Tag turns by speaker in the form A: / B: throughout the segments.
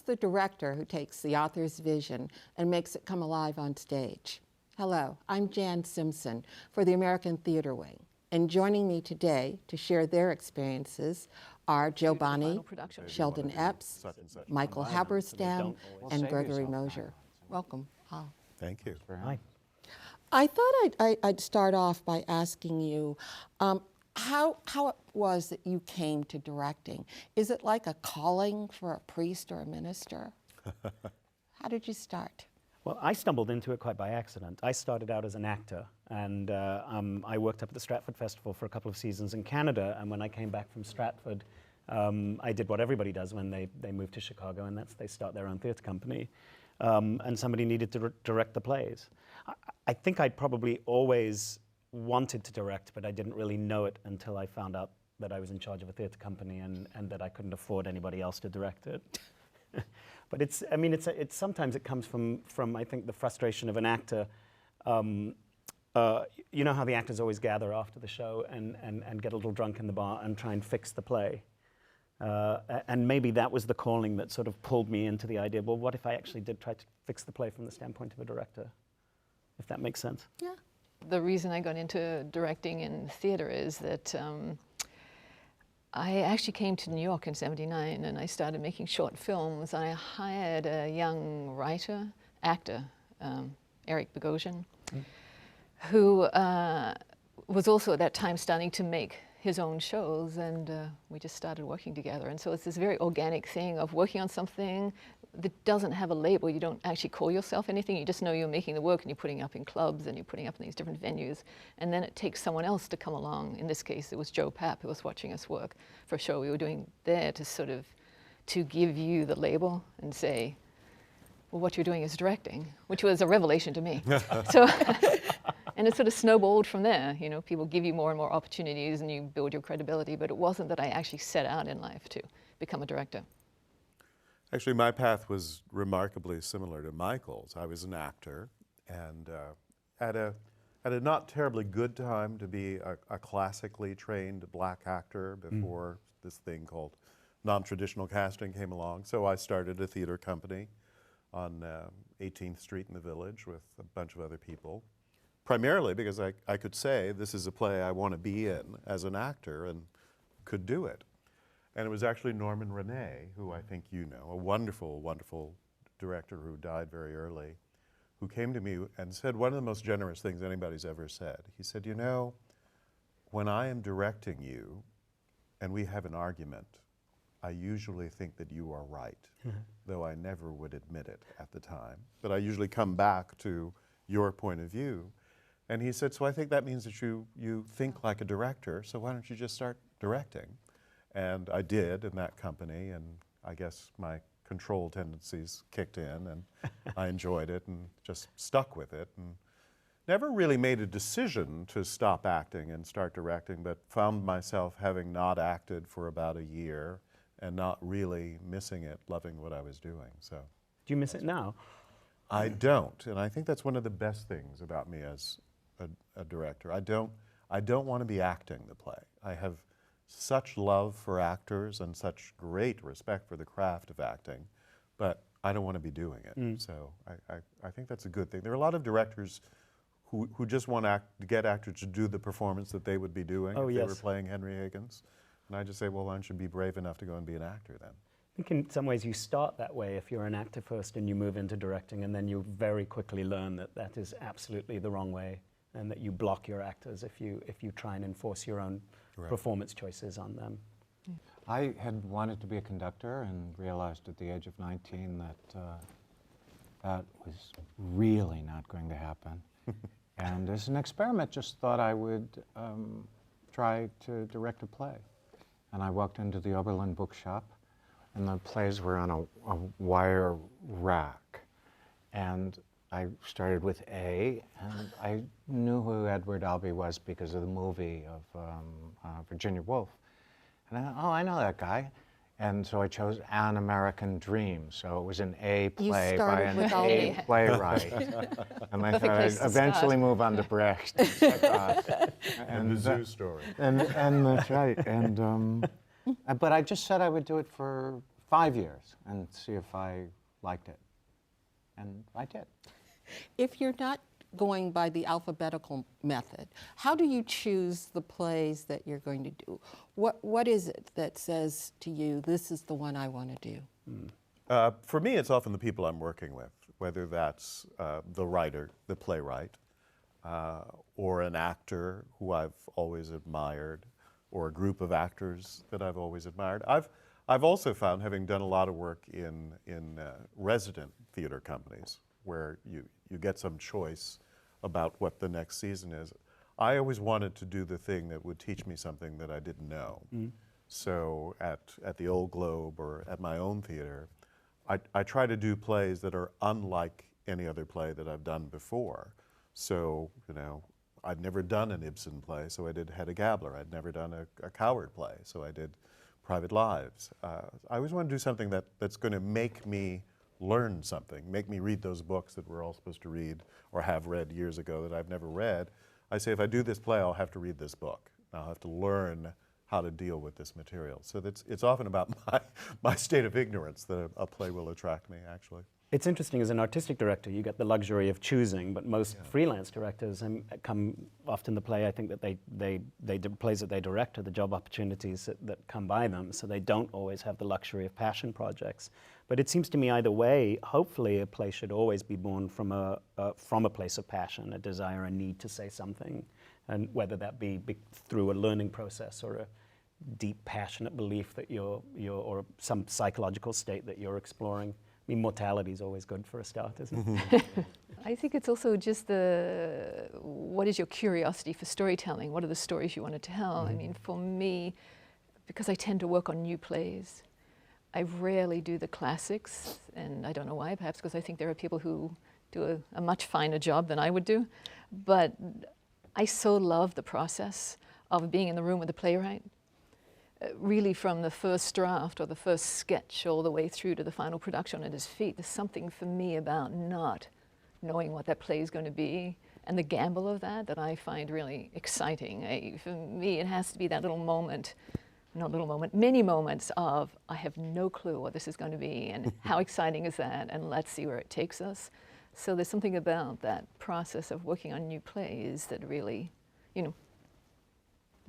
A: the director who takes the author's vision and makes it come alive on stage. Hello, I'm Jan Simpson for the American Theater Wing, and joining me today to share their experiences are Jo Bonney, Sheldon Epps, Michael Halberstam, and Gregory Mosher. Welcome. Hi.
B: Thank you.
C: Hi.
A: I thought I'd start off by asking you how it was that you came to directing. Is it like a calling for a priest or a minister? How did you start?
C: Well, I stumbled into it quite by accident. I started out as an actor, and I worked up at the Stratford Festival for a couple of seasons in Canada, and when I came back from Stratford, I did what everybody does when they move to Chicago, and that's they start their own theater company. And somebody needed to direct the plays. I think I'd probably always wanted to direct, but I didn't really know it until I found out that I was in charge of a theater company and that I couldn't afford anybody else to direct it. But sometimes it comes from I think the frustration of an actor. You know how the actors always gather after the show and get a little drunk in the bar and try and fix the play. And maybe that was the calling that sort of pulled me into the idea, well, what if I actually did try to fix the play from the standpoint of a director, if that makes sense?
A: Yeah.
D: The reason I got into directing in theater is that I actually came to New York in '79 and I started making short films. I hired a young writer, actor, Eric Bogosian, who was also at that time starting to make his own shows, and we just started working together. And so it's this very organic thing of working on something that doesn't have a label. You don't actually call yourself anything. You just know you're making the work and you're putting up in clubs and you're putting up in these different venues. And then it takes someone else to come along. In this case, it was Joe Papp who was watching us work for a show we were doing there to give you the label and say, well, what you're doing is directing, which was a revelation to me. So. And it sort of snowballed from there. You know, people give you more and more opportunities and you build your credibility, but it wasn't that I actually set out in life to become a director.
B: Actually, my path was remarkably similar to Michael's. I was an actor and at a not terribly good time to be a classically trained black actor before this thing called non-traditional casting came along. So I started a theater company on 18th Street in the Village with a bunch of other people. Primarily because I could say, this is a play I want to be in as an actor and could do it. And it was actually Norman Renee, who I think you know, a wonderful, wonderful director who died very early, who came to me and said one of the most generous things anybody's ever said. He said, you know, when I am directing you and we have an argument, I usually think that you are right, though I never would admit it at the time. But I usually come back to your point of view. And he said, so I think that means that you think like a director, so why don't you just start directing? And I did in that company, and I guess my control tendencies kicked in, and I enjoyed it and just stuck with it. And never really made a decision to stop acting and start directing, but found myself having not acted for about a year and not really missing it, loving what I was doing. So,
C: Do you miss it now?
B: I don't, and I think that's one of the best things about me as a director. I don't want to be acting the play. I have such love for actors and such great respect for the craft of acting, but I don't want to be doing it. So I think that's a good thing. There are a lot of directors who just want to get actors to do the performance that they would be doing if they were playing Henry Higgins. And I just say, well, why don't you be brave enough to go and be an actor then?
C: I think in some ways you start that way if you're an actor first and you move into directing, and then you very quickly learn that that is absolutely the wrong way, and that you block your actors if you try and enforce your own performance choices on them.
E: I had wanted to be a conductor and realized at the age of 19 that that was really not going to happen. And as an experiment, just thought I would try to direct a play. And I walked into the Oberlin bookshop, and the plays were on a wire rack. And I started with A, and I knew who Edward Albee was because of the movie of Virginia Woolf. And I thought, oh, I know that guy. And so I chose An American Dream. So it was an A play by an A playwright. And I thought I'd eventually move on to Brecht.
B: And the zoo story.
E: And that's right. And but I just said I would do it for 5 years and see if I liked it. And I did.
A: If you're not going by the alphabetical method, how do you choose the plays that you're going to do? What is it that says to you, this is the one I want to do?
B: For me, it's often the people I'm working with, whether that's the writer, the playwright, or an actor who I've always admired, or a group of actors that I've always admired. I've also found, having done a lot of work in resident theater companies, where you get some choice about what the next season is, I always wanted to do the thing that would teach me something that I didn't know. So at the Old Globe or at my own theater, I try to do plays that are unlike any other play that I've done before. So, you know, I'd never done an Ibsen play, so I did Hedda Gabler. I'd never done a Coward play, so I did Private Lives. I always want to do something that's going to make me learn something, make me read those books that we're all supposed to read or have read years ago that I've never read. I say, if I do this play, I'll have to read this book. I'll have to learn how to deal with this material. So it's often about my state of ignorance that a play will attract me, actually.
C: It's interesting, as an artistic director, you get the luxury of choosing, but most freelance directors come often the play, I think that plays that they direct are the job opportunities that come by them, so they don't always have the luxury of passion projects. But it seems to me either way, hopefully a play should always be born from a place of passion, a desire, a need to say something, and whether that be through a learning process or a deep passionate belief that or some psychological state that you're exploring. I mean, mortality is always good for a start, isn't it?
D: I think it's also just what is your curiosity for storytelling? What are the stories you want to tell? I mean, for me, because I tend to work on new plays, I rarely do the classics, and I don't know why, perhaps because I think there are people who do a much finer job than I would do. But I so love the process of being in the room with the playwright. Really from the first draft or the first sketch all the way through to the final production at his feet. There's something for me about not knowing what that play is going to be and the gamble of that I find really exciting. For me, it has to be that little moment, not little moment, many moments of, I have no clue what this is going to be and how exciting is that, and let's see where it takes us. So there's something about that process of working on new plays that really,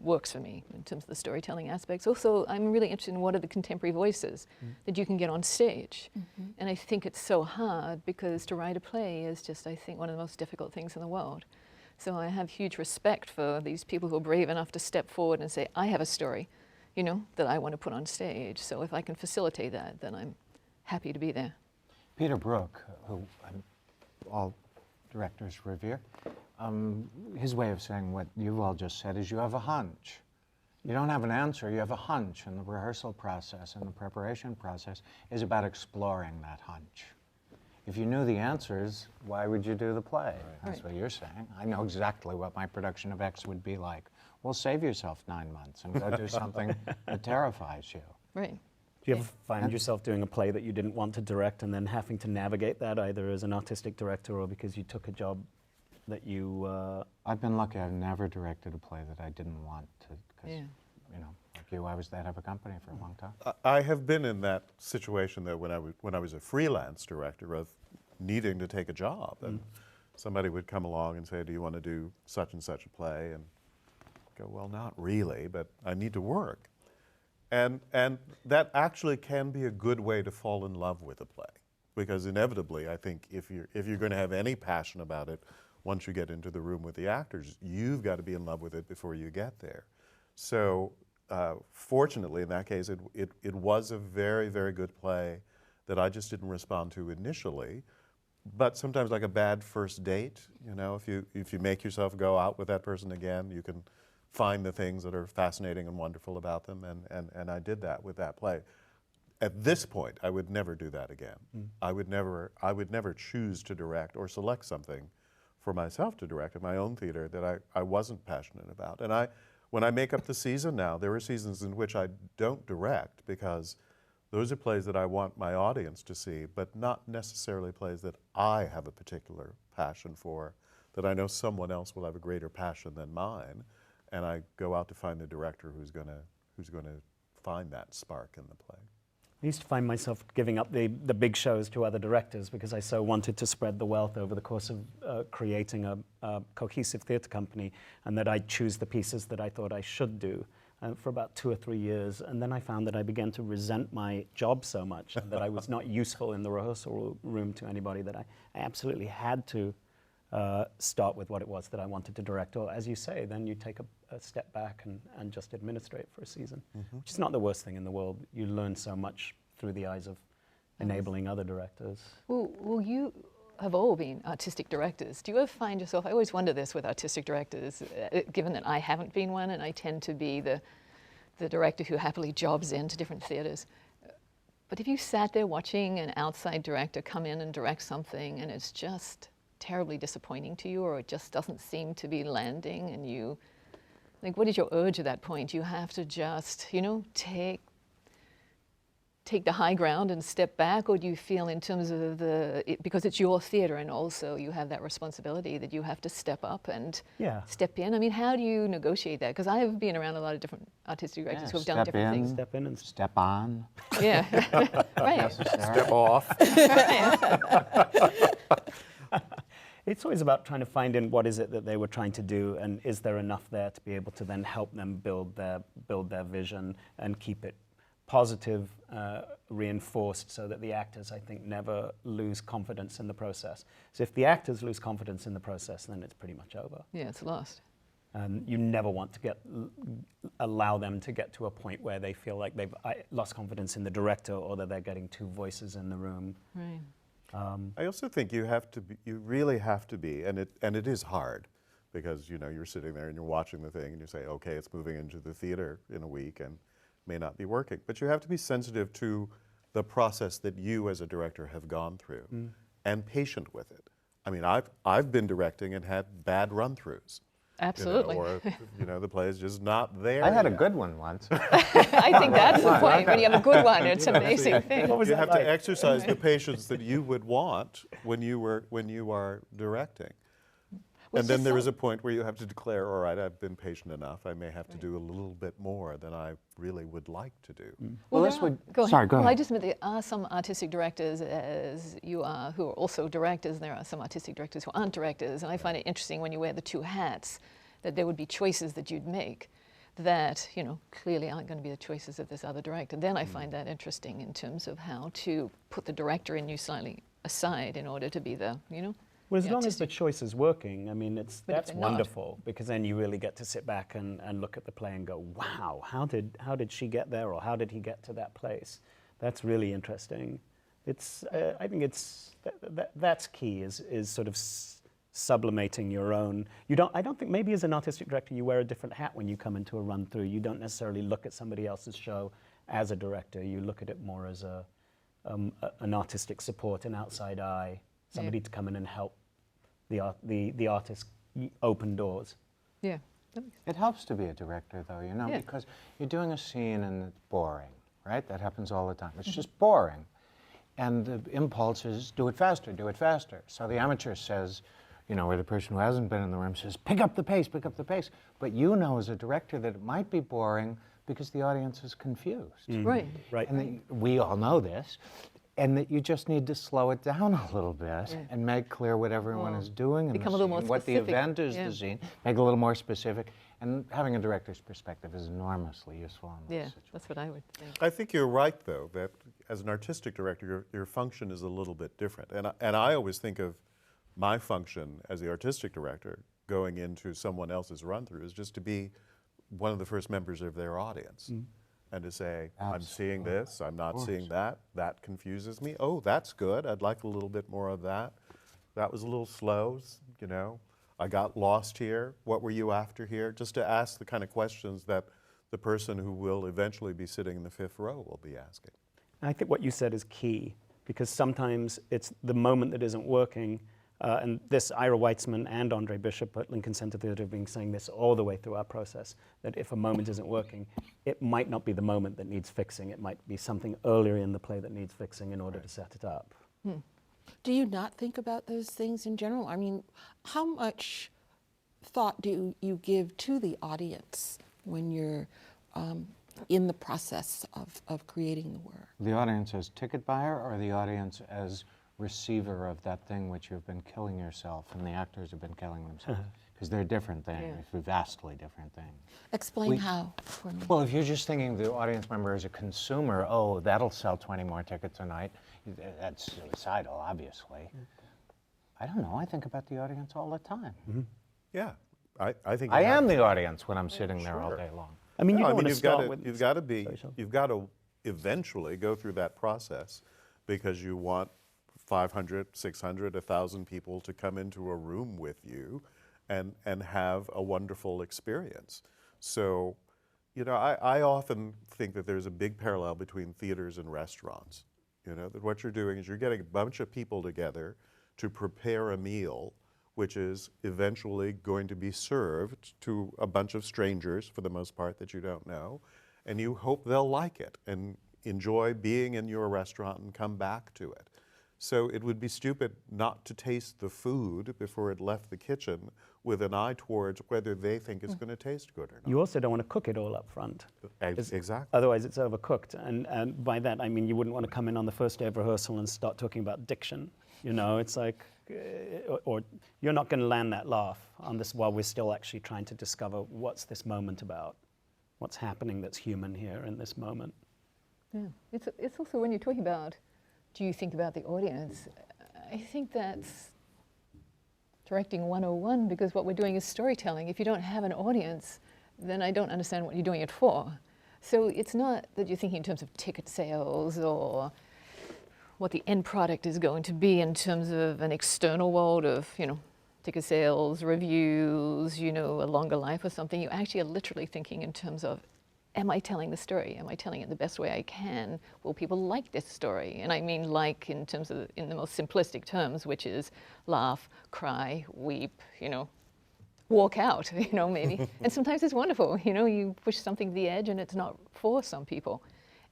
D: works for me in terms of the storytelling aspects. Also, I'm really interested in what are the contemporary voices that you can get on stage. And I think it's so hard because to write a play is just, I think, one of the most difficult things in the world. So I have huge respect for these people who are brave enough to step forward and say, I have a story, that I want to put on stage. So if I can facilitate that, then I'm happy to be there.
E: Peter Brook, who all directors revere, his way of saying what you've all just said is you have a hunch. You don't have an answer, you have a hunch, and the rehearsal process and the preparation process is about exploring that hunch. If you knew the answers, why would you do the play? That's what you're saying. I know exactly what my production of X would be like. Well, save yourself 9 months and go do something that terrifies you.
D: Right.
C: Do you ever find yourself doing a play that you didn't want to direct and then having to navigate that either as an artistic director or because you took a job that you...
E: I've been lucky. I've never directed a play that I didn't want to, because, like you, I was the head of a company for a long time.
B: I have been in that situation that when I was a freelance director of needing to take a job, and somebody would come along and say, do you want to do such and such a play? And go, well, not really, but I need to work. And that actually can be a good way to fall in love with a play, because inevitably, I think if you're going to have any passion about it, once you get into the room with the actors, you've got to be in love with it before you get there. So fortunately, in that case, it was a very, very good play that I just didn't respond to initially. But sometimes, like a bad first date, if you make yourself go out with that person again, you can find the things that are fascinating and wonderful about them, and I did that with that play. At this point, I would never do that again. I would never choose to direct or select something for myself to direct at my own theater that I wasn't passionate about. And when I make up the season now, there are seasons in which I don't direct because those are plays that I want my audience to see, but not necessarily plays that I have a particular passion for, that I know someone else will have a greater passion than mine. And I go out to find the director who's going to find that spark in the play.
C: I used to find myself giving up the big shows to other directors because I so wanted to spread the wealth over the course of creating a cohesive theatre company, and that I'd choose the pieces that I thought I should do for about 2 or 3 years. And then I found that I began to resent my job so much and that I was not useful in the rehearsal room to anybody, that I absolutely had to start with what it was that I wanted to direct. Or as you say, then you take a step back and just administrate for a season, which is not the worst thing in the world. You learn so much through the eyes of enabling other directors.
D: Well, you have all been artistic directors. Do you ever find yourself, I always wonder this with artistic directors, given that I haven't been one and I tend to be the director who happily jobs into different theatres. But if you sat there watching an outside director come in and direct something and it's just terribly disappointing to you, or it just doesn't seem to be landing, and you, like, what is your urge at that point? You have to just, you know, take the high ground and step back, or do you feel in terms of because it's your theatre and also you have that responsibility that you have to step up and step in? I mean, how do you negotiate that? Because I have been around a lot of different artistic directors who have done different things.
C: Step in and
E: Step on.
D: Yeah, right.
B: Step off.
C: It's always about trying to find in what is it that they were trying to do, and is there enough there to be able to then help them build their vision and keep it positive, reinforced, so that the actors, I think, never lose confidence in the process. So if the actors lose confidence in the process, then it's pretty much over.
D: Yeah, it's lost.
C: You never want to allow them to get to a point where they feel like they've lost confidence in the director, or that they're getting two voices in the room.
D: Right.
B: I also think you really have to be, and it is hard, because you're sitting there and you're watching the thing and you say, okay, it's moving into the theater in a week and may not be working. But you have to be sensitive to the process that you as a director have gone through and patient with it. I mean, I've been directing and had bad run-throughs.
D: Absolutely.
B: Or the play is just not there.
E: I had a
B: yet.
E: good one once.
D: I think that's the point. When you have a good one, it's an amazing thing.
B: You have to exercise the patience that you would want when you are directing. And then there is a point where you have to declare, all right, I've been patient enough. I may have to do a little bit more than I really would like to do.
E: Well,
D: Go ahead.
E: Go
D: Well,
E: ahead.
D: I just meant there are some artistic directors, as you are, who are also directors. There are some artistic directors who aren't directors. And I find it interesting when you wear the two hats, that there would be choices that you'd make that, clearly aren't going to be the choices of this other director. Then I find that interesting in terms of how to put the director in you slightly aside in order to be the,
C: Well, as
D: the
C: long as the
D: artistic-
C: choice is working, I mean,
D: But if
C: that's
D: they're not-
C: wonderful, because then you really get to sit back and look at the play and go, wow, how did she get there, or how did he get to that place? That's really interesting. It's I think that's key, is sort of sublimating your own. I don't think, maybe as an artistic director you wear a different hat when you come into a run through. You don't necessarily look at somebody else's show as a director. You look at it more as an artistic support, an outside eye. Somebody to come in and help the artist open doors.
D: Yeah.
E: It helps to be a director, though,
D: Yeah.
E: because you're doing a scene and it's boring, right? That happens all the time. It's just boring. And the impulse is, do it faster, do it faster. So the amateur says, or the person who hasn't been in the room says, pick up the pace, pick up the pace. But as a director that it might be boring because the audience is confused.
D: Right.
C: Right.
E: And we all know this. And that you just need to slow it down a little bit and make clear what everyone is doing in
D: Become
E: the
D: a little more
E: scene, what the
D: specific.
E: event is,
D: Yeah.
E: the scene, make it a little more specific. And having a director's perspective is enormously useful in
D: Yeah,
E: those situations.
D: that's what I would think.
B: I think you're right, though, that as an artistic director, your function is a little bit different. And I always think of my function as the artistic director going into someone else's run-through is just to be one of the first members of their audience. And to say, I'm seeing this, I'm not seeing that, that confuses me. Oh, that's good, I'd like a little bit more of that. That was a little slow, I got lost here. What were you after here? Just to ask the kind of questions that the person who will eventually be sitting in the fifth row will be asking.
C: I think what you said is key, because sometimes it's the moment that isn't working. And this, Ira Weitzman and Andre Bishop at Lincoln Center Theatre have been saying this all the way through our process, that if a moment isn't working, it might not be the moment that needs fixing. It might be something earlier in the play that needs fixing in order to set it up.
A: Do you not think about those things in general? I mean, how much thought do you give to the audience when you're in the process of creating the work?
E: The audience as ticket buyer or the audience as receiver of that thing which you've been killing yourself and the actors have been killing themselves? Because they're different things, vastly different things.
A: Explain how for me.
E: Well, if you're just thinking the audience member as a consumer, oh, that'll sell 20 more tickets a night, that's suicidal, obviously. I don't know, I think about the audience all the time.
B: Yeah, I think
E: I am the audience when I'm sitting there all day long.
C: I mean, you
B: No,
C: don't want to start with...
B: you've got to be,
C: Sorry, Sheldon.
B: you've got to eventually go through that process because you want 500, 600, 1,000 people to come into a room with you and have a wonderful experience. So, you know, I often think that there's a big parallel between theaters and restaurants. You know, that what you're doing is you're getting a bunch of people together to prepare a meal which is eventually going to be served to a bunch of strangers, for the most part, that you don't know, and you hope they'll like it and enjoy being in your restaurant and come back to it. So it would be stupid not to taste the food before it left the kitchen with an eye towards whether they think it's going to taste good or not.
C: You also don't want to cook it all up front.
B: Exactly.
C: Otherwise it's overcooked. And by that, I mean, you wouldn't want to come in on the first day of rehearsal and start talking about diction. You know, it's like, or you're not going to land that laugh on this while we're still actually trying to discover what's this moment about, what's happening that's human here in this moment.
D: Yeah, it's also when you're talking about, do you think about the audience? I think that's directing 101, because what we're doing is storytelling. If you don't have an audience, then I don't understand what you're doing it for. So it's not that you're thinking in terms of ticket sales or what the end product is going to be in terms of an external world of, you know, ticket sales, reviews, you know, a longer life or something. You actually are literally thinking in terms of, am I telling the story? Am I telling it the best way I can? Will people like this story? And I mean like in terms of, in the most simplistic terms, which is laugh, cry, weep, you know, walk out, you know, maybe. And sometimes it's wonderful, you know, you push something to the edge and it's not for some people.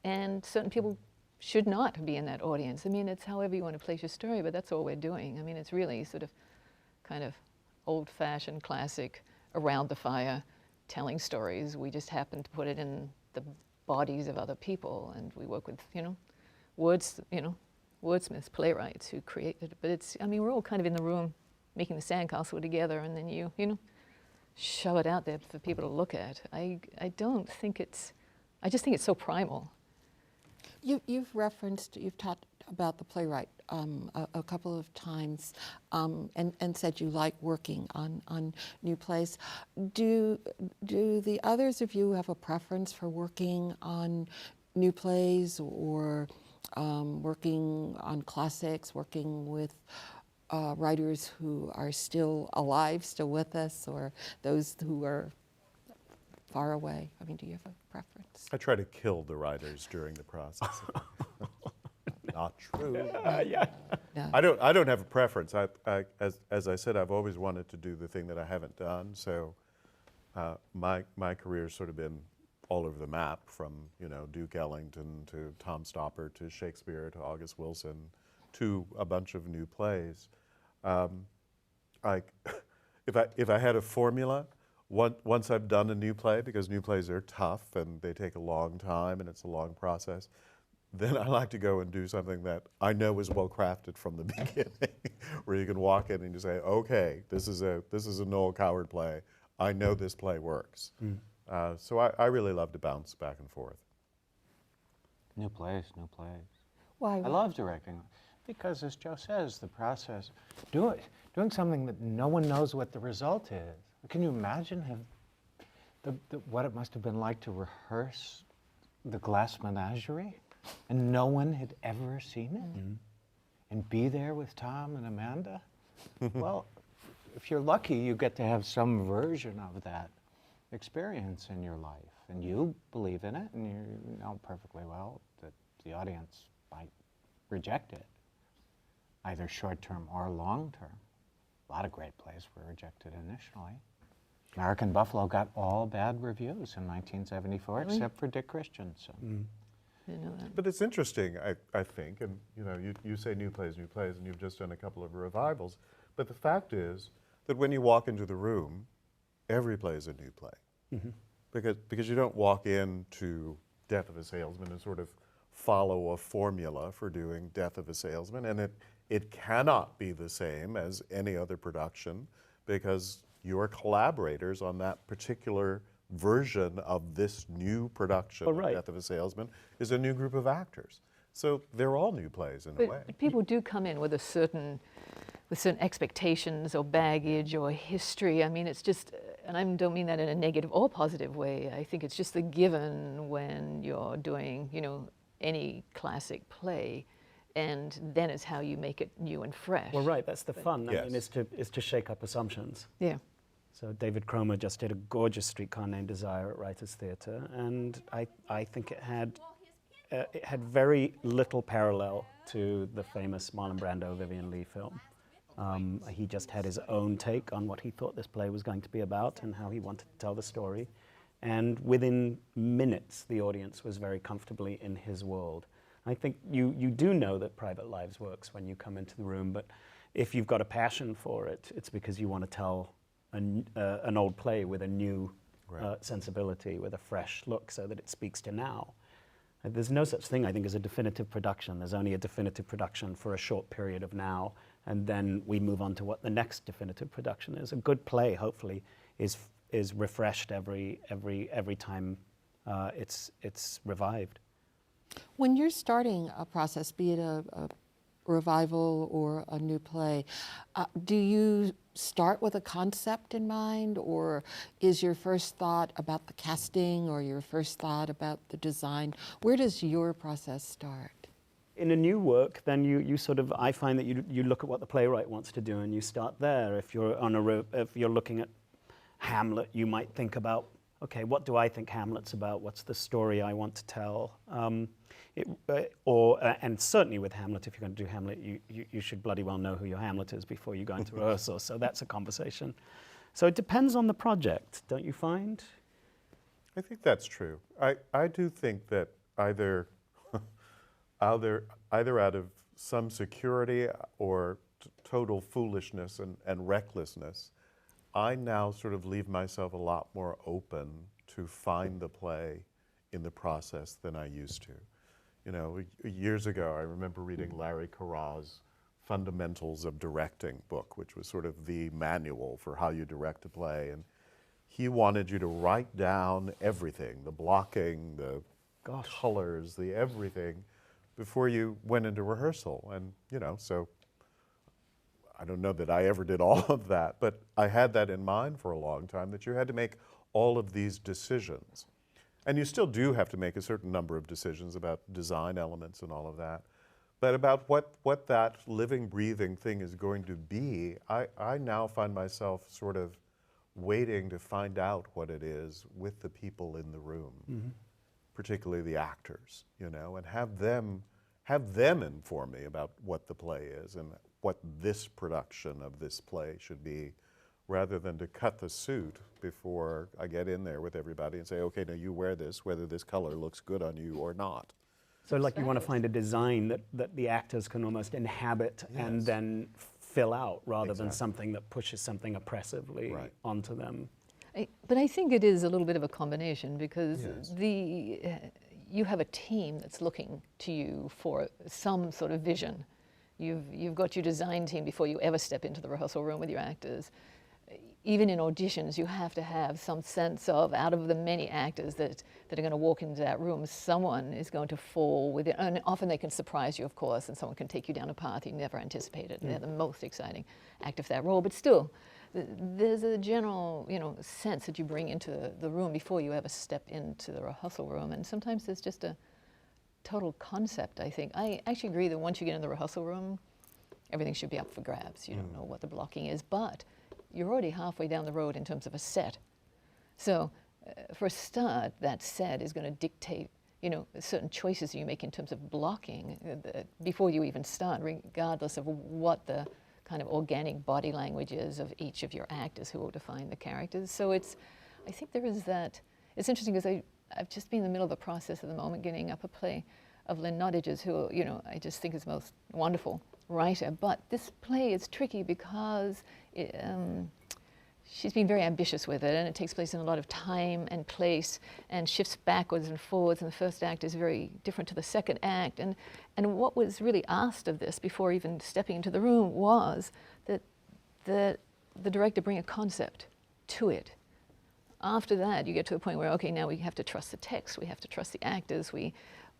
D: And certain people should not be in that audience. I mean, it's however you want to place your story, but that's all we're doing. I mean, it's really sort of kind of old-fashioned, classic, around the fire, telling stories. We just happen to put it in the bodies of other people, and we work with, you know, wordsmiths, playwrights who created it. But it's, I mean, we're all kind of in the room making the sandcastle together, and then you know, shove it out there for people to look at. I don't think it's, I just think it's so primal.
A: You've talked about the playwright a couple of times and said you like working on new plays. Do the others of you have a preference for working on new plays or working on classics, working with writers who are still alive, still with us, or those who are far away? I mean, do you have a preference?
B: I try to kill the writers during the process. Not true.
C: Yeah.
A: No.
B: I don't have a preference. As I said, I've always wanted to do the thing that I haven't done. So my career's sort of been all over the map, from, you know, Duke Ellington to Tom Stoppard to Shakespeare to August Wilson to a bunch of new plays. If I had a formula, once I've done a new play, because new plays are tough and they take a long time and it's a long process, then I like to go and do something that I know is well crafted from the beginning, where you can walk in and you say, okay, this is a Noel Coward play. I know this play works. So I really love to bounce back and forth.
E: New plays, new plays.
A: Why?
E: I love directing, because as Joe says, the process, doing something that no one knows what the result is. Can you imagine what it must have been like to rehearse The Glass Menagerie and no one had ever seen it? And be there with Tom and Amanda? Well, if you're lucky, you get to have some version of that experience in your life. And you believe in it, and you know perfectly well that the audience might reject it, either short-term or long-term. A lot of great plays were rejected initially. American Buffalo got all bad reviews in 1974,
D: Really?
E: except for Dick Christensen.
D: I didn't know that.
B: But it's interesting, I think, and you know, you say new plays, and you've just done a couple of revivals. But the fact is that when you walk into the room, every play is a new play. because you don't walk into Death of a Salesman and sort of follow a formula for doing Death of a Salesman, and it cannot be the same as any other production because your collaborators on that particular version of this new production
C: Well, right.
B: of Death of a Salesman is a new group of actors. So they're all new plays in a way.
D: But people do come in with certain expectations or baggage or history. I mean, it's just, and I don't mean that in a negative or positive way. I think it's just the given when you're doing, any classic play, and then it's how you make it new and fresh.
C: Well, right, that's the fun. I
B: Yes.
C: mean, is to shake up assumptions.
D: Yeah.
C: So David Cromer just did a gorgeous Streetcar Named Desire at Writers Theatre, and I think it had very little parallel to the famous Marlon Brando, Vivian Leigh film. He just had his own take on what he thought this play was going to be about and how he wanted to tell the story. And within minutes, the audience was very comfortably in his world. I think you do know that Private Lives works when you come into the room, but if you've got a passion for it, it's because you want to tell an old play with a new sensibility, with a fresh look, so that it speaks to now. There's no such thing, I think, as a definitive production. There's only a definitive production for a short period of now, and then we move on to what the next definitive production is. A good play, hopefully, is refreshed every time it's revived.
A: When you're starting a process, be it a revival or a new play, do you start with a concept in mind, or is your first thought about the casting or your first thought about the design? Where does your process start?
C: In a new work, then you sort of, I find that you look at what the playwright wants to do and you start there. If you're looking at Hamlet, you might think about, okay, what do I think Hamlet's about? What's the story I want to tell? And certainly with Hamlet, if you're going to do Hamlet, you should bloody well know who your Hamlet is before you go into rehearsal. So that's a conversation. So it depends on the project, don't you find?
B: I think that's true. I do think that either out of some security or total foolishness and recklessness, I now sort of leave myself a lot more open to find the play in the process than I used to. Years ago, I remember reading Larry Carraw's Fundamentals of Directing book, which was sort of the manual for how you direct a play. And he wanted you to write down everything, the blocking, the colors, the everything, before you went into rehearsal. And, so I don't know that I ever did all of that, but I had that in mind for a long time, that you had to make all of these decisions. And you still do have to make a certain number of decisions about design elements and all of that. But about what that living, breathing thing is going to be, I now find myself sort of waiting to find out what it is with the people in the room, particularly the actors, and have them inform me about what the play is and what this production of this play should be, rather than to cut the suit before I get in there with everybody and say, okay, now you wear this, whether this color looks good on you or not.
C: So like you want to find a design that the actors can almost inhabit and then fill out, rather than something that pushes something oppressively onto them.
D: But I think it is a little bit of a combination, because you have a team that's looking to you for some sort of vision. You've got your design team before you ever step into the rehearsal room with your actors. Even in auditions, you have to have some sense of, out of the many actors that are going to walk into that room, someone is going to fall with it. And often they can surprise you, of course, and someone can take you down a path you never anticipated. And they're the most exciting actor for that role. But still, there's a general, sense that you bring into the room before you ever step into the rehearsal room. And sometimes there's just a total concept, I think. I actually agree that once you get in the rehearsal room, everything should be up for grabs. You don't know what the blocking is, but you're already halfway down the road in terms of a set. So for a start, that set is going to dictate, certain choices you make in terms of blocking before you even start, regardless of what the kind of organic body language is of each of your actors who will define the characters. So I think there is that. It's interesting because I've just been in the middle of the process at the moment, getting up a play of Lynn Nottage's, who, I just think is the most wonderful writer. But this play is tricky because she's been very ambitious with it, and it takes place in a lot of time and place and shifts backwards and forwards, and the first act is very different to the second act. And what was really asked of this before even stepping into the room was that the director bring a concept to it. After that, you get to a point where, okay, now we have to trust the text, we have to trust the actors,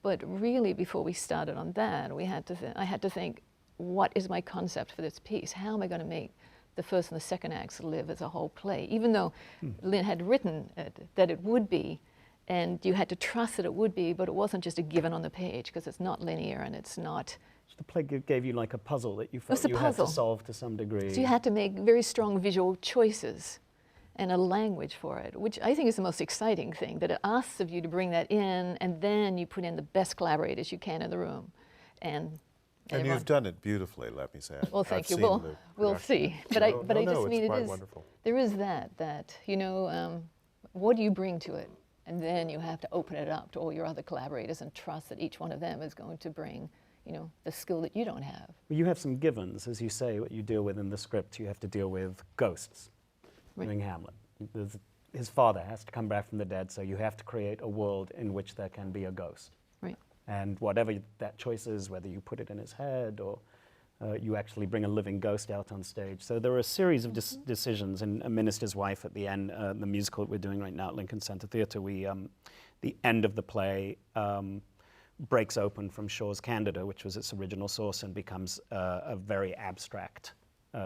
D: but really before we started on that, I had to think, what is my concept for this piece? How am I going to make the first and the second acts live as a whole play? Even though Lynn had written it, that it would be, and you had to trust that it would be, but it wasn't just a given on the page, because it's not linear and it's not.
C: So the play gave you like a puzzle that you felt you had to solve to some degree.
D: So you had to make very strong visual choices and a language for it, which I think is the most exciting thing, that it asks of you to bring that in, and then you put in the best collaborators you can in the room. And
B: you've done it beautifully, let me say.
D: Well, thank you.
B: We'll
D: see. But I just mean
B: it is wonderful.
D: There is that you know, what do you bring to it? And then you have to open it up to all your other collaborators and trust that each one of them is going to bring, you know, the skill that you don't have.
C: Well, you have some givens, as you say, what you deal with in the script. You have to deal with ghosts.
D: Right.
C: Doing Hamlet. His father has to come back from the dead, so you have to create a world in which there can be a ghost.
D: Right.
C: And whatever that choice is, whether you put it in his head or you actually bring a living ghost out on stage. So there are a series of decisions, and A Minister's Wife at the end, the musical that we're doing right now at Lincoln Center Theatre, the end of the play breaks open from Shaw's Candida, which was its original source, and becomes a very abstract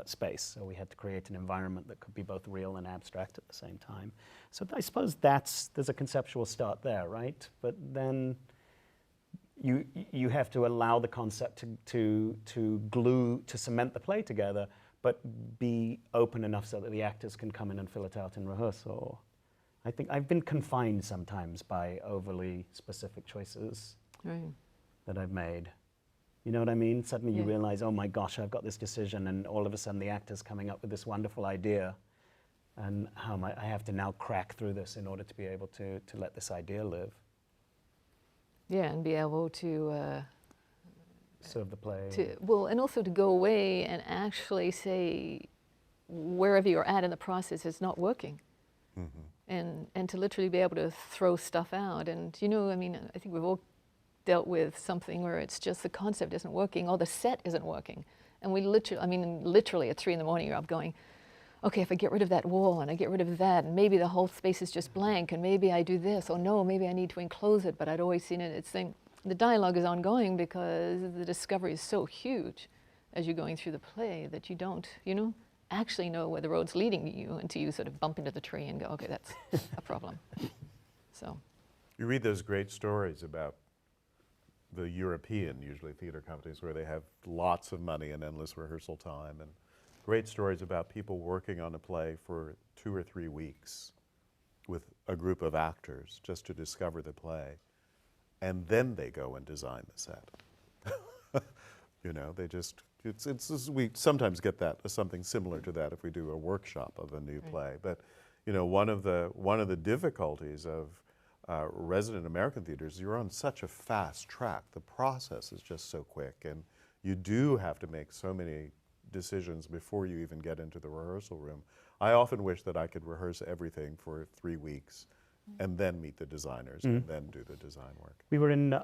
C: space. So we had to create an environment that could be both real and abstract at the same time. So I suppose there's a conceptual start there, right? But then you have to allow the concept to cement the play together, but be open enough so that the actors can come in and fill it out in rehearsal. I think I've been confined sometimes by overly specific choices that I've made. You know what I mean? Suddenly you realize, oh my gosh, I've got this decision, and all of a sudden the actor's coming up with this wonderful idea, and I have to now crack through this in order to be able to let this idea live.
D: Yeah, and be able to
C: serve the play.
D: And also to go away and actually say, wherever you're at in the process, it's not working. Mm-hmm. And to literally be able to throw stuff out. And, you know, I mean, I think we've all dealt with something where it's just the concept isn't working or the set isn't working. And we literally at 3 in the morning you're up going, okay, if I get rid of that wall and I get rid of that, and maybe the whole space is just blank, and maybe I do this, or no, maybe I need to enclose it, but I'd always seen it. The dialogue is ongoing because the discovery is so huge as you're going through the play that you don't, you know, actually know where the road's leading you until you sort of bump into the tree and go, okay, that's a problem. So.
B: You read those great stories about the European, usually theater companies, where they have lots of money and endless rehearsal time, and great stories about people working on a play for 2 or 3 weeks with a group of actors just to discover the play, and then they go and design the set. You know, we sometimes get something similar to that if we do a workshop of a new play. But you know, one of the difficulties of resident American theaters, you're on such a fast track. The process is just so quick, and you do have to make so many decisions before you even get into the rehearsal room. I often wish that I could rehearse everything for 3 weeks and then meet the designers and then do the design work.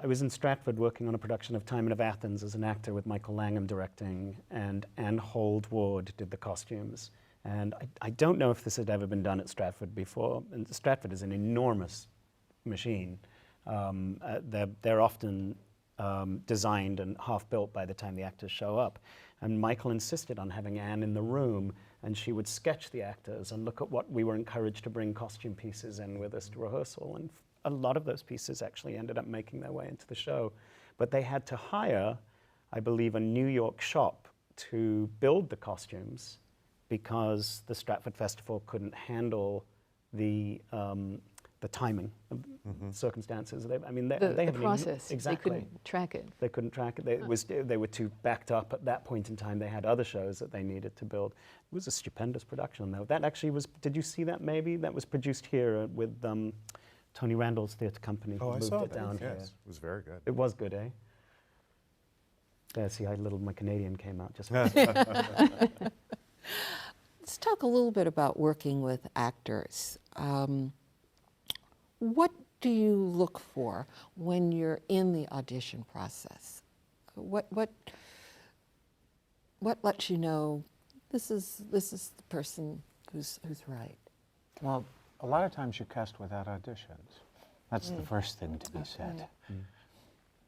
C: I was in Stratford working on a production of Timon of Athens as an actor with Michael Langham directing, and Anne Hold Ward did the costumes. And I don't know if this had ever been done at Stratford before. And Stratford is an enormous machine. They're often designed and half built by the time the actors show up. And Michael insisted on having Anne in the room, and she would sketch the actors and look at what we were encouraged to bring costume pieces in with us to rehearsal. And a lot of those pieces actually ended up making their way into the show. But they had to hire, I believe, a New York shop to build the costumes because the Stratford Festival couldn't handle the timing of circumstances. They
D: the
C: have
D: process.
C: Exactly.
D: They couldn't track it.
C: They couldn't track it. They were too backed up at that point in time. They had other shows that they needed to build. It was a stupendous production, though. That actually was, did you see that maybe? That was produced here with Tony Randall's theatre company.
B: Oh, I
C: moved
B: saw
C: it
B: that.
C: down
B: Yes,
C: here.
B: it was very good.
C: It was good, eh? Yeah, see, my Canadian came out just
A: talk a little bit about working with actors. What do you look for when you're in the audition process? What lets you know this is the person who's right?
E: Well, a lot of times you cast without auditions. That's the first thing to be said.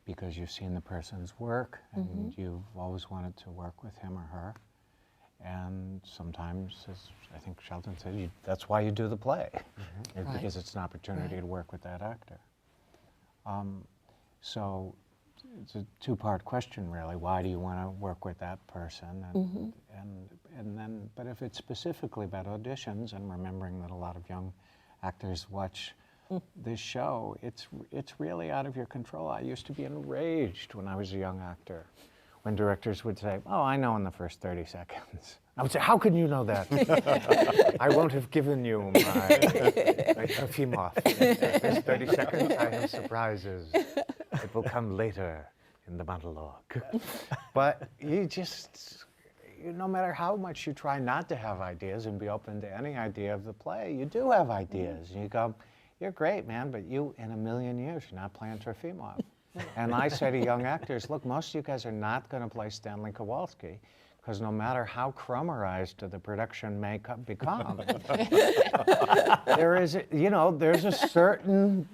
E: Because you've seen the person's work and you've always wanted to work with him or her. And sometimes, as I think Sheldon said, that's why you do the play, because it's an opportunity to work with that actor. So it's a two-part question, really. Why do you want to work with that person? And then, but if it's specifically about auditions, and remembering that a lot of young actors watch this show, it's really out of your control. I used to be enraged when I was a young actor, when directors would say, "Oh, I know in the first 30 seconds." I would say, "How can you know that?" "I won't have given you my Trofimov. First 30 seconds, I have surprises. It will come later in the monologue." But no matter how much you try not to have ideas and be open to any idea of the play, you do have ideas. And you go, "You're great, man, but you, in a million years, you're not playing Trofimov." And I say to young actors, look, most of you guys are not going to play Stanley Kowalski, because no matter how Crummerized the production may become, there's a certain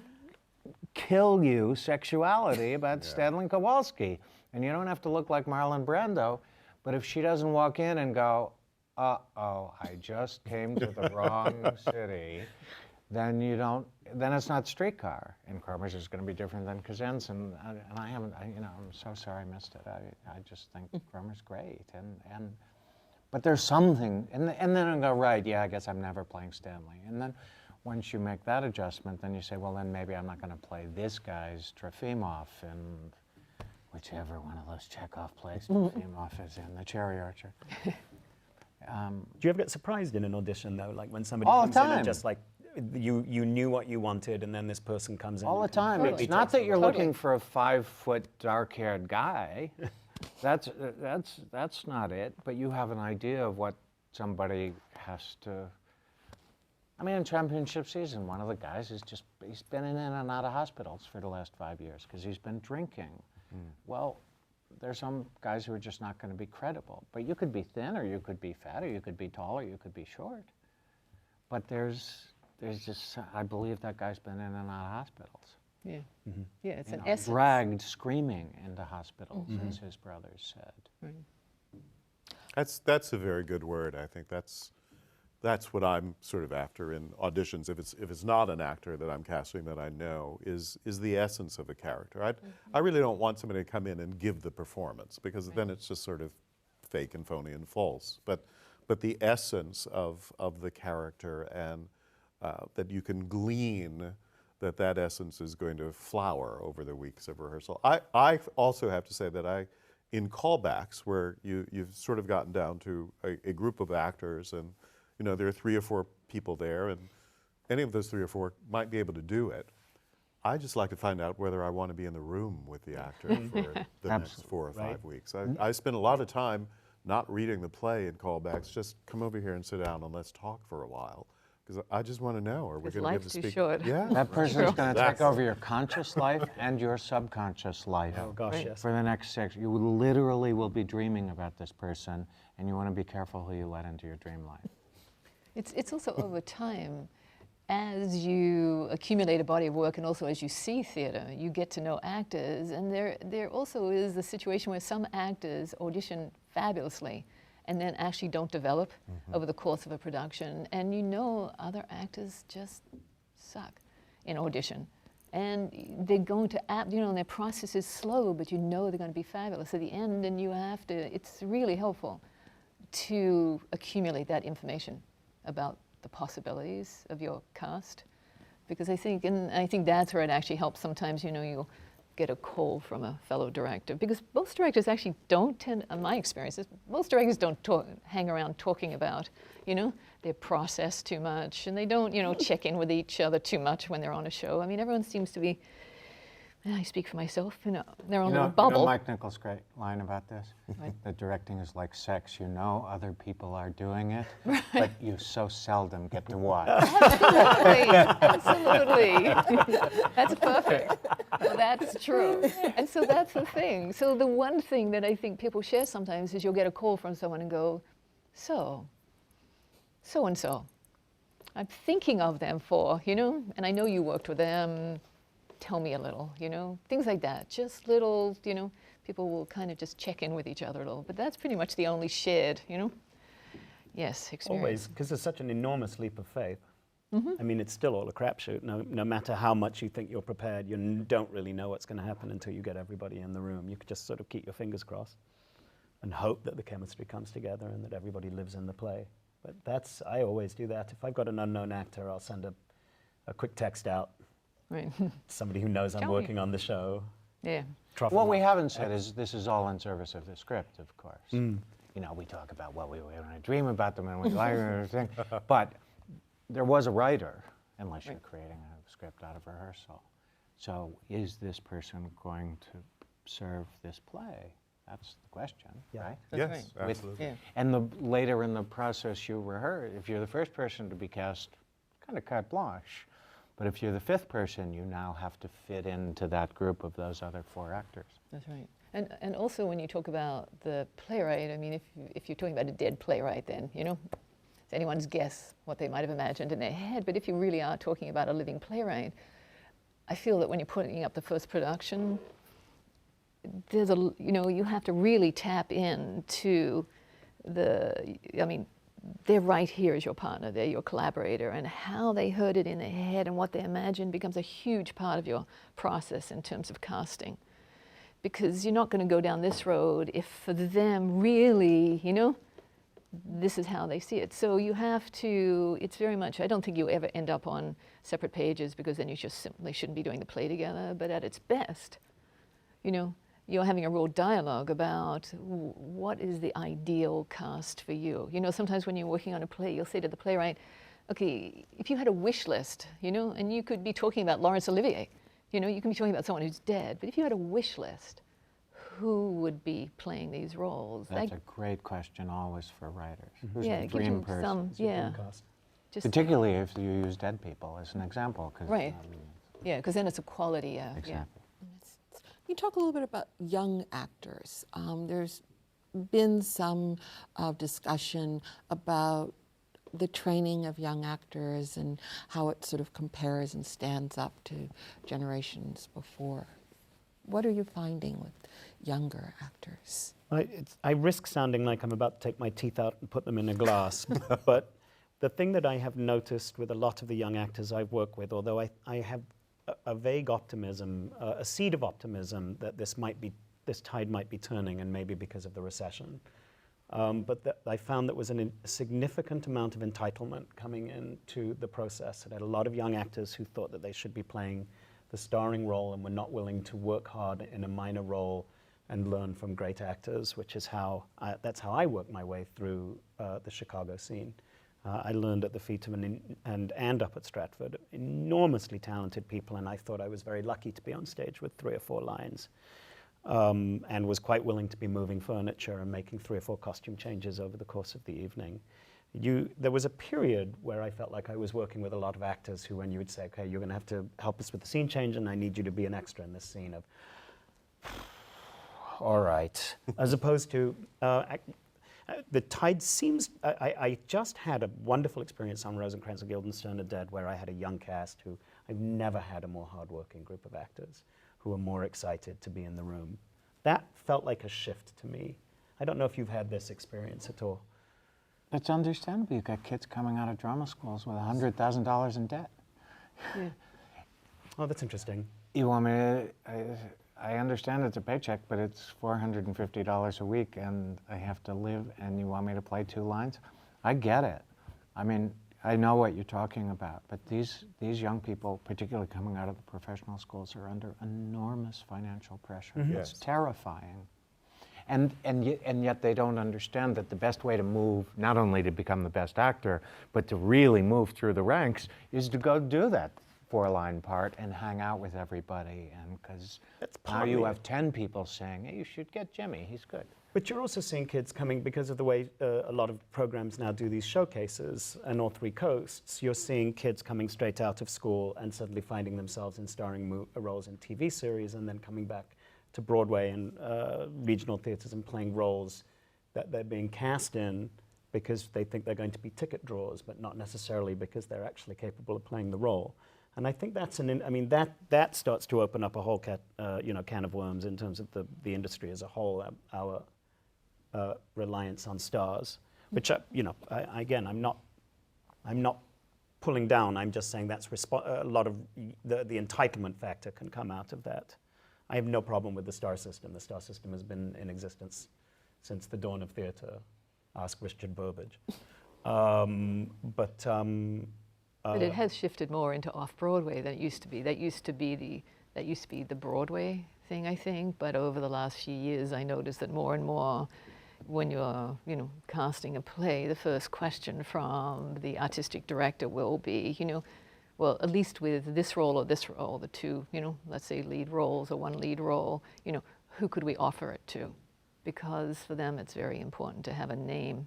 E: kill you sexuality about Stanley Kowalski. And you don't have to look like Marlon Brando, but if she doesn't walk in and go, "Uh-oh, I just came to the wrong city," then it's not Streetcar. And Crummer's is going to be different than Kazen's, and I'm so sorry I missed it. I just think Crummer's great, but there's something, and then I go, right, yeah, I guess I'm never playing Stanley. And then once you make that adjustment, then you say, well, then maybe I'm not going to play this guy's Trofimov in whichever one of those Chekhov plays Trofimov is in, The Cherry Archer.
C: Do you ever get surprised in an audition, though, like when somebody
E: All
C: comes
E: the
C: in and
E: time.
C: just like, you knew what you wanted, and then this person comes in?
E: All the
C: and
E: time.
C: completely
E: It's not
C: takes
E: that
C: the
E: you're
C: role.
E: looking for a 5-foot, dark-haired guy. That's not it. But you have an idea of what somebody has to. I mean, in championship season, one of the guys he's been in and out of hospitals for the last 5 years because he's been drinking. Well, there's some guys who are just not going to be credible. But you could be thin, or you could be fat, or you could be tall, or you could be short. But there's just, I believe that guy's been in and out of hospitals.
D: Yeah, yeah, it's an essence.
E: Dragged screaming into hospitals, as his brothers said.
B: That's a very good word. I think that's what I'm sort of after in auditions. If it's not an actor that I'm casting that I know, is the essence of a character. I really don't want somebody to come in and give the performance, because then it's just sort of fake and phony and false. But the essence of the character, and that you can glean that essence is going to flower over the weeks of rehearsal. I also have to say that in callbacks, where you've sort of gotten down to a group of actors, and there are 3 or 4 people there, and any of those 3 or 4 might be able to do it. I just like to find out whether I want to be in the room with the actor for the next 4 or 5 weeks. I spend a lot of time not reading the play in callbacks. Just come over here and sit down and let's talk for a while, because I just want to know, are we going to give the speaker?
D: Life's too short.
B: Yeah,
E: That person is going to take over your conscious life and your subconscious life.
C: Oh, gosh, yes.
E: For the next 6. You literally will be dreaming about this person, and you want to be careful who you let into your dream life.
D: It's also over time, as you accumulate a body of work, and also as you see theater, you get to know actors, and there also is the situation where some actors audition fabulously and then actually don't develop over the course of a production, and other actors just suck in audition. And they're going to, and their process is slow, but they're going to be fabulous at the end, and it's really helpful to accumulate that information about the possibilities of your cast, because I think that's where it actually helps. Sometimes you'll get a call from a fellow director, because most directors actually don't tend, in my experiences, most directors don't hang around talking about their process too much, and they don't check in with each other too much when they're on a show. I mean, everyone seems to be and I speak for myself, in their own
E: You
D: little
E: know
D: bubble.
E: Mike Nichols' great line about this?
D: Right.
E: That directing is like sex. You know other people are doing it, but you so seldom get to watch.
D: Absolutely. That's perfect. Well, that's true. And so that's the thing. So the one thing that I think people share sometimes is you'll get a call from someone and go, so-and-so. I'm thinking of them for, and I know you worked with them. Tell me a little, things like that. Just little, people will kind of just check in with each other a little. But that's pretty much the only shared, yes, experience.
C: Always, because there's such an enormous leap of faith. I mean, it's still all a crapshoot. No matter how much you think you're prepared, you don't really know what's going to happen until you get everybody in the room. You could just sort of keep your fingers crossed and hope that the chemistry comes together and that everybody lives in the play. But I always do that. If I've got an unknown actor, I'll send a quick text out.
D: Right.
C: Somebody who knows I'm
D: Tell me.
C: working on the show.
D: Yeah.
E: What we haven't said is this is all in service of the script, of course. We talk about what we want to dream about them and we like everything, but there was a writer, unless you're creating a script out of rehearsal. So is this person going to serve this play? That's the question, right?
D: That's
B: Yes,
D: right.
B: absolutely.
D: Yeah.
E: And later in the process you rehearse, if you're the first person to be cast, kind of carte blanche. But if you're the fifth person, you now have to fit into that group of those other 4 actors.
D: That's right. And also when you talk about the playwright, I mean, if you're talking about a dead playwright, then, it's anyone's guess what they might have imagined in their head. But if you really are talking about a living playwright, I feel that when you're putting up the first production, there's you have to really tap into they're right here as your partner, they're your collaborator, and how they heard it in their head and what they imagined becomes a huge part of your process in terms of casting. Because you're not going to go down this road if for them really, this is how they see it. So you have to, it's very much, I don't think you ever end up on separate pages because then you just simply shouldn't be doing the play together, but at its best, you're having a real dialogue about what is the ideal cast for you. Sometimes when you're working on a play, you'll say to the playwright, okay, if you had a wish list, and you could be talking about Laurence Olivier, you can be talking about someone who's dead, but if you had a wish list, who would be playing these roles?
E: That's a great question always for writers. Who's
D: Yeah,
E: the
D: it gives
E: dream
D: you
E: person?
D: some, yeah. Just,
E: Particularly if you use dead people as an example.
D: Right. Yeah, because then it's a quality, yeah.
E: Exactly.
A: You talk a little bit about young actors. There's been some discussion about the training of young actors and how it sort of compares and stands up to generations before. What are you finding with younger actors?
C: I risk sounding like I'm about to take my teeth out and put them in a glass, but the thing that I have noticed with a lot of the young actors I've worked with, although I have a vague optimism, a seed of optimism that this tide might be turning, and maybe because of the recession. But I found that was a significant amount of entitlement coming into the process. I had a lot of young actors who thought that they should be playing the starring role and were not willing to work hard in a minor role and learn from great actors, which is that's how I worked my way through the Chicago scene. I learned at the feet of and up at Stratford, enormously talented people, and I thought I was very lucky to be on stage with 3 or 4 lines, and was quite willing to be moving furniture and making 3 or 4 costume changes over the course of the evening. There was a period where I felt like I was working with a lot of actors who, when you would say, okay, you're going to have to help us with the scene change, and I need you to be an extra in this scene of, all right, as opposed to, the tide seems, I just had a wonderful experience on Rosencrantz and Guildenstern are Dead, where I had a young cast who, I've never had a more hardworking group of actors who were more excited to be in the room. That felt like a shift to me. I don't know if you've had this experience at all.
E: It's understandable. You've got kids coming out of drama schools with $100,000 in debt.
D: Yeah.
C: Oh, that's interesting.
E: You want me to, I understand it's a paycheck, but it's $450 a week and I have to live, and you want me to play 2 lines? I get it. I mean, I know what you're talking about, but these young people, particularly coming out of the professional schools, are under enormous financial pressure.
B: Mm-hmm.
E: It's
B: Yes.
E: terrifying. And yet they don't understand that the best way to move, not only to become the best actor, but to really move through the ranks, is to go do that four-line part and hang out with everybody, and because now you have 10 people saying, hey, you should get Jimmy, he's good.
C: But you're also seeing kids coming, because of the way a lot of programs now do these showcases on all three coasts, you're seeing kids coming straight out of school and suddenly finding themselves in starring roles in TV series, and then coming back to Broadway and regional theaters and playing roles that they're being cast in because they think they're going to be ticket draws, but not necessarily because they're actually capable of playing the role. And I think that's that starts to open up a whole can of worms in terms of the industry as a whole, our reliance on stars, which again, I'm not pulling down. I'm just saying that's a lot of the entitlement factor can come out of that. I have no problem with the star system. The star system has been in existence since the dawn of theatre. Ask Richard Burbage. But
D: it has shifted more into off-Broadway than it used to be. That used to be the Broadway thing, I think. But over the last few years, I noticed that more and more, when you're casting a play, the first question from the artistic director will be, well, at least with this role or this role, the two, let's say lead roles or one lead role, who could we offer it to? Because for them, it's very important to have a name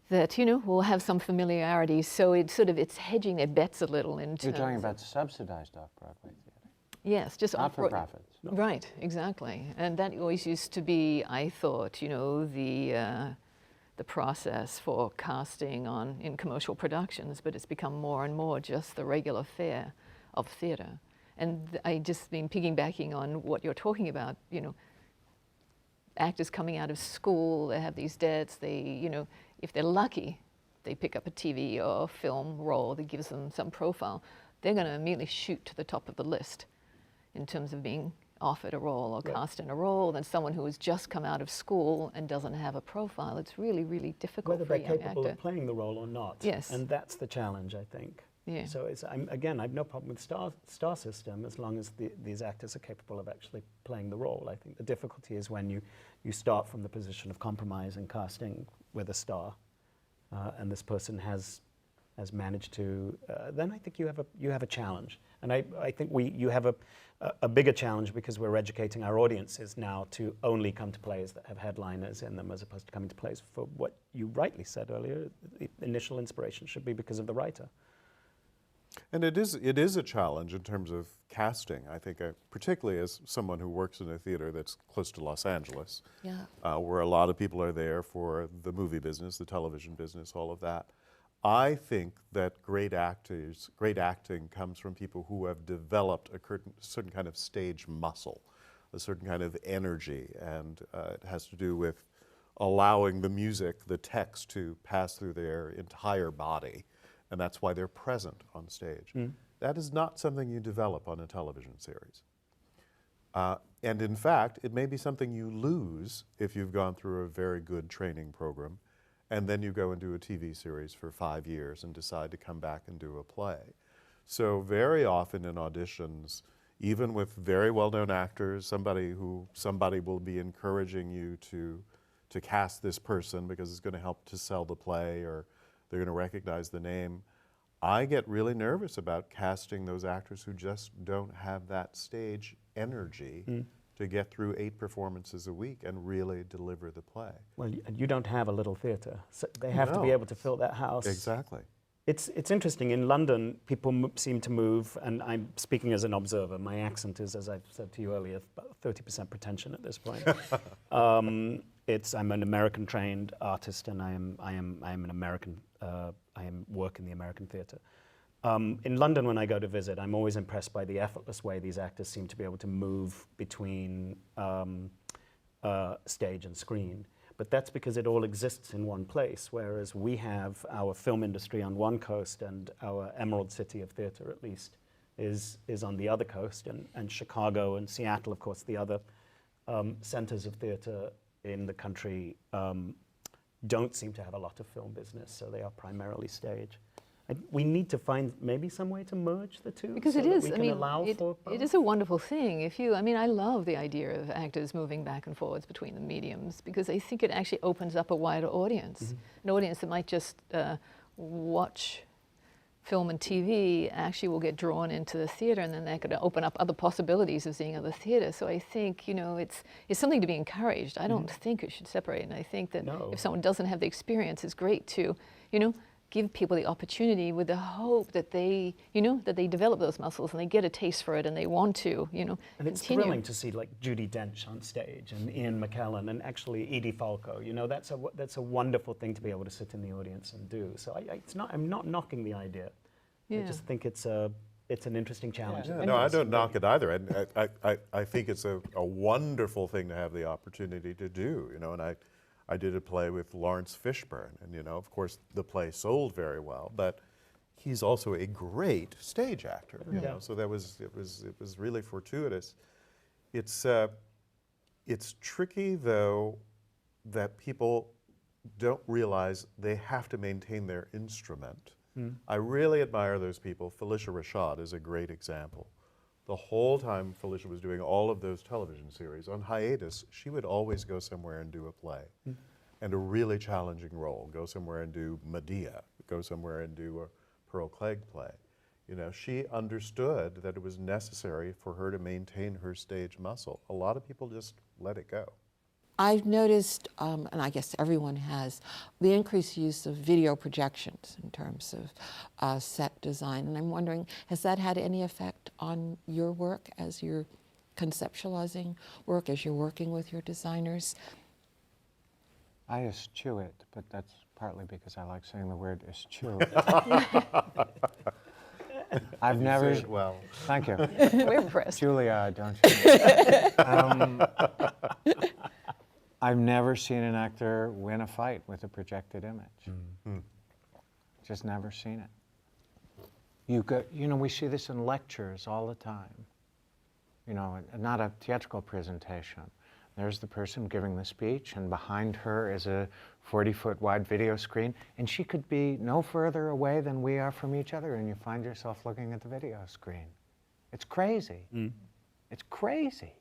D: that, will have some familiarity. So it's hedging their bets a little in terms.
E: You're talking about subsidized off-Broadway theater.
D: Yes, just
E: not for profits.
C: No.
D: Right, exactly. And that always used to be, I thought, the process for casting in commercial productions, but it's become more and more just the regular fare of theater. And I just been piggybacking on what you're talking about, actors coming out of school, they have these debts, they, if they're lucky, they pick up a TV or film role that gives them some profile, they're going to immediately shoot to the top of the list in terms of being offered a role or cast in a role than someone who has just come out of school and doesn't have a profile. It's really, really difficult
C: whether
D: for a
C: they're
D: young
C: capable
D: actor.
C: of playing the role or not.
D: Yes.
C: And that's the challenge, I think.
D: Yeah.
C: So again, I have no problem with star system as long as these actors are capable of actually playing the role. I think the difficulty is when you start from the position of compromise and casting with a star, and this person has managed to, then I think you have a challenge. And I think you have a bigger challenge because we're educating our audiences now to only come to plays that have headliners in them, as opposed to coming to plays for what you rightly said earlier. The initial inspiration should be because of the writer.
B: And it is a challenge in terms of casting. I think, particularly as someone who works in a theater that's close to Los Angeles, where a lot of people are there for the movie business, the television business, all of that. I think that great acting comes from people who have developed a certain kind of stage muscle, a certain kind of energy, and it has to do with allowing the music, the text, to pass through their entire body. And that's why they're present on stage. That is not something you develop on a television series. And in fact, it may be something you lose if you've gone through a very good training program, and then you go and do a TV series for 5 years and decide to come back and do a play. So very often in auditions, even with very well-known actors, somebody will be encouraging you to cast this person because it's going to help to sell the play, or they're going to recognize the name. I get really nervous about casting those actors who just don't have that stage energy to get through 8 performances a week and really deliver the play.
C: Well, you don't have a little theatre, so they have to be able to fill that house.
B: Exactly.
C: It's interesting. In London, people seem to move, and I'm speaking as an observer. My accent is, as I've said to you earlier, about 30% pretension at this point. I'm an American-trained artist, and I am an American. I work in the American theatre. In London, when I go to visit, I'm always impressed by the effortless way these actors seem to be able to move between stage and screen. But that's because it all exists in one place, whereas we have our film industry on one coast, and our Emerald City of theatre, at least, is on the other coast, and Chicago and Seattle, of course, the other centers of theatre in the country don't seem to have a lot of film business, so they are primarily stage. We need to find maybe some way to merge the two,
D: because
C: so
D: it is.
C: that we can allow for both.
D: It is a wonderful thing. I love the idea of actors moving back and forwards between the mediums, because I think it actually opens up a wider audience, an audience that might just watch film and TV actually will get drawn into the theater, and then they're going to open up other possibilities of seeing other theater. So I think, you know, it's something to be encouraged. I don't think it should separate, and I think that if someone doesn't have the experience, it's great to, you know, give people the opportunity with the hope that they, you know, that they develop those muscles and they get a taste for it and they want to, you know,
C: and it's
D: continue.
C: thrilling to see like Judi Dench on stage and Ian McKellen and actually Edie Falco. You know, that's a wonderful thing to be able to sit in the audience and do. So I'm not knocking the idea. I just think it's an interesting challenge.
B: Yeah, no, I don't knock it either. And I think it's a wonderful thing to have the opportunity to do, you know, and I did a play with Lawrence Fishburne, and you know, of course, the play sold very well, but he's also a great stage actor. You know, so it was really fortuitous. It's tricky though that people don't realize they have to maintain their instrument. I really admire those people. Felicia Rashad is a great example. The whole time Felicia was doing all of those television series, on hiatus, she would always go somewhere and do a play. And a really challenging role. Go somewhere and do Medea. Go somewhere and do a Pearl Clegg play. You know, she understood that it was necessary for her to maintain her stage muscle. A lot of people just let it go.
A: I've noticed, and I guess everyone has, the increased use of video projections in terms of set design. And I'm wondering, has that had any effect on your work as you're conceptualizing work, as you're working with your designers?
E: I eschew it, but that's partly because I like saying the word eschew. I've never.
B: Say it well.
E: Thank you.
D: We're impressed.
E: Julia, don't you? I've never seen an actor win a fight with a projected image. Just never seen it. You know, we see this in lectures all the time. You know, not a theatrical presentation. There's the person giving the speech, and behind her is a 40-foot wide video screen, and she could be no further away than we are from each other, and you find yourself looking at the video screen. It's crazy. It's crazy.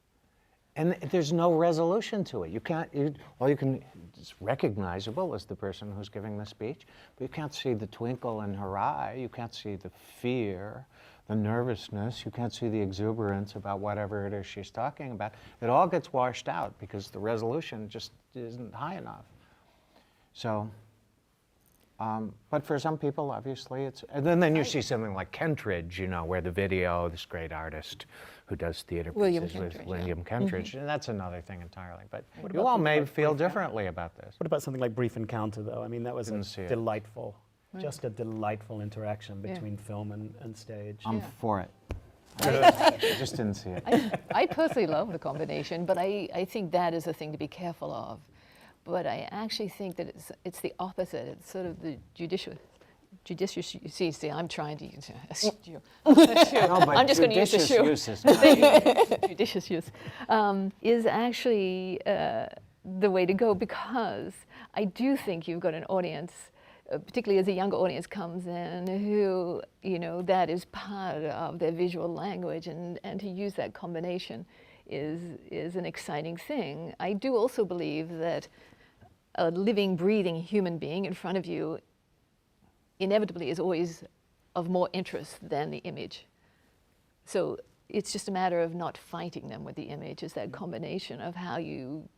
E: And there's no resolution to it. You can't, it's recognizable as the person who's giving the speech, but you can't see the twinkle in her eye, you can't see the fear, the nervousness, you can't see the exuberance about whatever it is she's talking about. It all gets washed out because the resolution just isn't high enough. So, but for some people, obviously, it's, and then you see something like Kentridge, you know, where the video, this great artist who does theater
A: William
E: pieces with
A: Kentridge,
E: William Kentridge, and that's another thing entirely. But
C: What
E: you
C: about
E: all
C: something
E: may
C: like
E: feel
C: Brief
E: differently about this.
C: What about something like Brief Encounter, though? I mean, that was
E: Didn't see it.
C: delightful, just a delightful interaction between film and stage.
E: I'm for it. I just didn't see it.
D: I personally love the combination, but I think that is a thing to be careful of. But I actually think that it's the opposite. It's sort of the judicious. See, I'm trying to use eschew.
E: No, but
D: I'm just going to use
E: judicious
D: eschew.
E: use is fine.
D: Judicious use is actually the way to go, because I do think you've got an audience, particularly as a younger audience comes in, who, you know, that is part of their visual language, and to use that combination is an exciting thing. I do also believe that a living, breathing human being in front of you inevitably is always of more interest than the image. So it's just a matter of not fighting them with the image. It's that combination of how you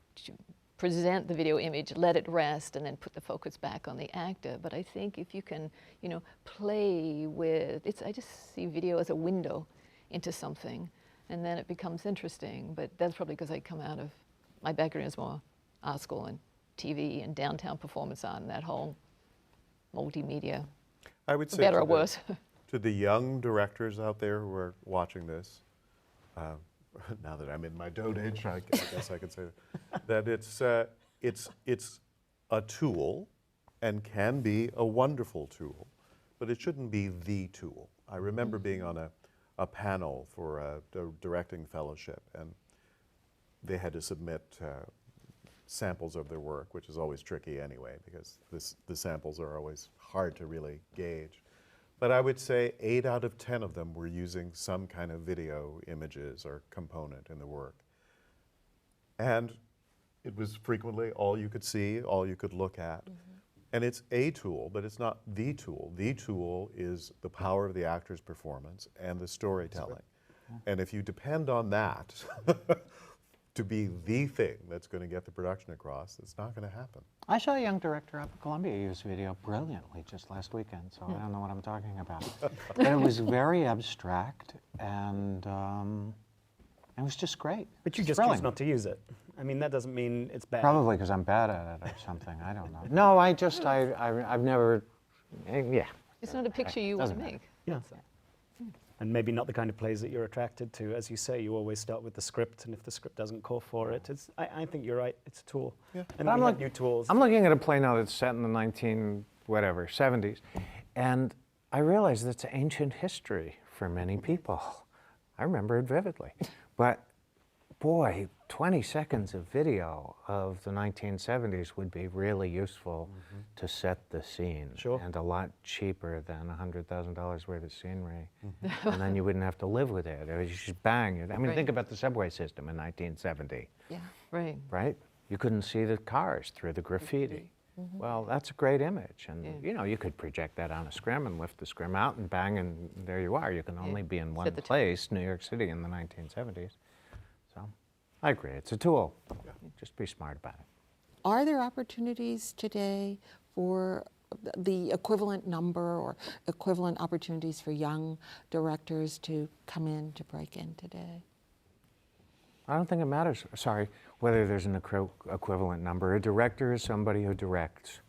D: present the video image, let it rest, and then put the focus back on the actor. But I think if you can, you know, play with, I just see video as a window into something, and then it becomes interesting. But that's probably because I come out of, my background is more art school and TV and downtown performance art and that whole multimedia,
B: I would say
D: better or worse.
B: To the young directors out there who are watching this, now that I'm in my dotage, I guess I can say that it's a tool and can be a wonderful tool, but it shouldn't be the tool. I remember being on a panel for a directing fellowship, and they had to submit samples of their work, which is always tricky anyway, because the samples are always hard to really gauge. But I would say 8 out of 10 of them were using some kind of video images or component in the work. And it was frequently all you could see, all you could look at. And it's a tool, but it's not the tool. The tool is the power of the actor's performance and the storytelling. And if you depend on that to be the thing that's going to get the production across, it's not going to happen.
E: I saw a young director up at Columbia use video brilliantly just last weekend, so I don't know what I'm talking about. But it was very abstract, and it was just great.
C: But you just choose not to use it. I mean, that doesn't mean it's bad.
E: Probably because I'm bad at it or something. I don't know. No, I've never. Yeah.
D: It's not a picture you want to make.
C: Yeah. And maybe not the kind of plays that you're attracted to. As you say, you always start with the script, and if the script doesn't call for it, I think you're right, it's a tool.
B: Yeah.
C: And we have new tools.
E: I'm looking at a play now that's set in the 70s, and I realize that's ancient history for many people. I remember it vividly. But boy, 20 seconds of video of the 1970s would be really useful to set the scene.
C: Sure.
E: And a lot cheaper than $100,000 worth of scenery. And then you wouldn't have to live with it. It was just bang. I mean, think about the subway system in 1970.
A: Yeah.
D: Right.
E: Right? You couldn't see the cars through the graffiti. Well, that's a great image. And, you know, you could project that on a scrim and lift the scrim out and bang, and there you are. You can only be in one place, New York City in the 1970s. So I agree. It's a tool. Just be smart about it.
A: Are there opportunities today for the equivalent number or equivalent opportunities for young directors to come in, to break in today?
E: I don't think it matters, whether there's an equivalent number. A director is somebody who directs.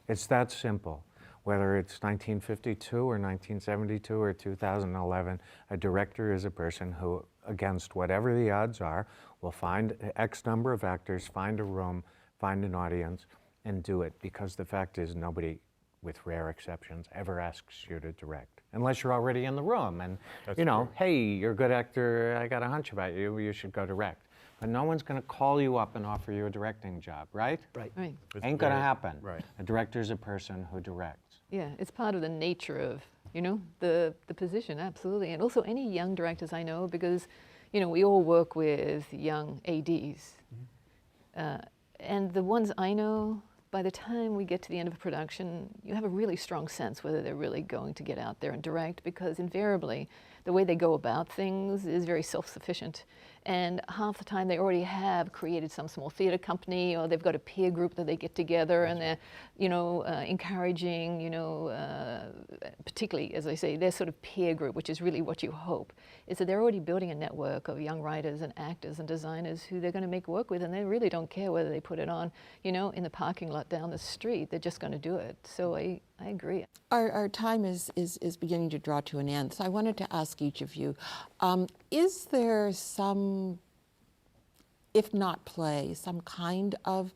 E: It's that simple. Whether it's 1952 or 1972 or 2011, a director is a person who, against whatever the odds are, will find X number of actors, find a room, find an audience, and do it. Because the fact is, nobody, with rare exceptions, ever asks you to direct. Unless you're already in the room and, you know, hey, you're a good actor, I got a hunch about you, you should go direct. But no one's going to call you up and offer you a directing job, right?
C: Right.
D: Right.
E: Ain't going to happen.
B: Right.
E: A director's a person who directs.
D: Yeah, it's part of the nature of, you know, the position, absolutely. And also any young directors I know, because, you know, we all work with young ADs. And the ones I know, by the time we get to the end of a production, you have a really strong sense whether they're really going to get out there and direct, because invariably the way they go about things is very self-sufficient. And half the time they already have created some small theater company, or they've got a peer group that they get together and they're, you know, encouraging, you know, particularly, as I say, their sort of peer group, which is really what you hope, is that they're already building a network of young writers and actors and designers who they're going to make work with, and they really don't care whether they put it on, you know, in the parking lot down the street. They're just going to do it. So I agree.
A: Our time is beginning to draw to an end, so I wanted to ask each of you, is there some, if not play, some kind of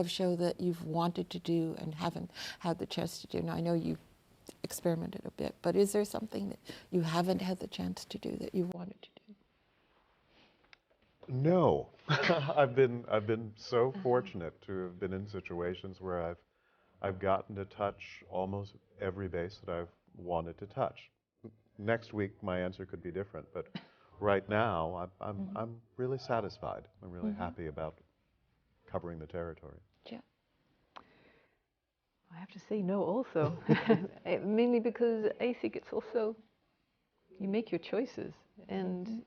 A: show that you've wanted to do and haven't had the chance to do? Now, I know you experimented a bit, but is there something that you haven't had the chance to do that you wanted to do?
B: No. I've been so fortunate to have been in situations where I've gotten to touch almost every base that I've wanted to touch. Next week my answer could be different, but right now I'm really satisfied. I'm really happy about covering the territory.
A: Yeah.
D: I have to say no also, mainly because I think it's also, you make your choices. And